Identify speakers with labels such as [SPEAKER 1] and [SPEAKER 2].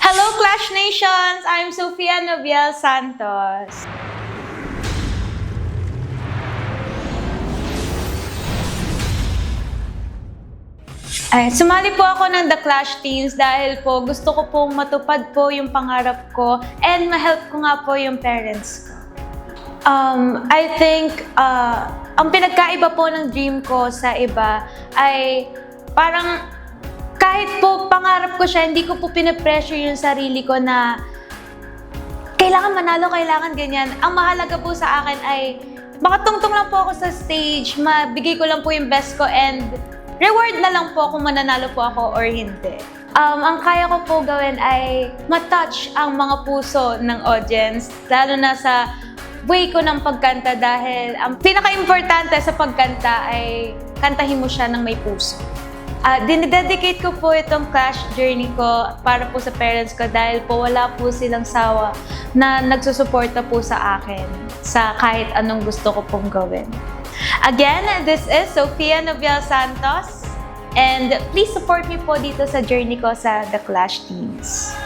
[SPEAKER 1] Hello Clash Nations! I'm Sofia Noviel Santos. Sumali po ako ng The Clash Teens dahil po gusto ko pong matupad po yung pangarap ko and ma-help ko nga po yung parents ko. I think ang pinagkaiba po ng dream ko sa iba ay parang kahit po pangarap ko siya, hindi ko po pinapressure yung sarili ko na kailangan manalo, kailangan ganyan. Ang mahalaga po sa akin ay makatungtong lang po ako sa stage, mabigay ko lang po yung best ko and reward na lang po kung mananalo po ako or hindi. Ang kaya ko po gawin ay matouch ang mga puso ng audience, lalo na sa way ko ng pagkanta dahil ang pinaka-importante sa pagkanta ay kantahin mo siya ng may puso. Dinededicate ko po itong Clash journey ko para po sa parents ko dahil po wala po silang sawa na nagsusuporta po sa akin sa kahit anong gusto ko pong gawin. Again, this is Sofia Noviel Santos and please support me po dito sa journey ko sa The Clash Teens.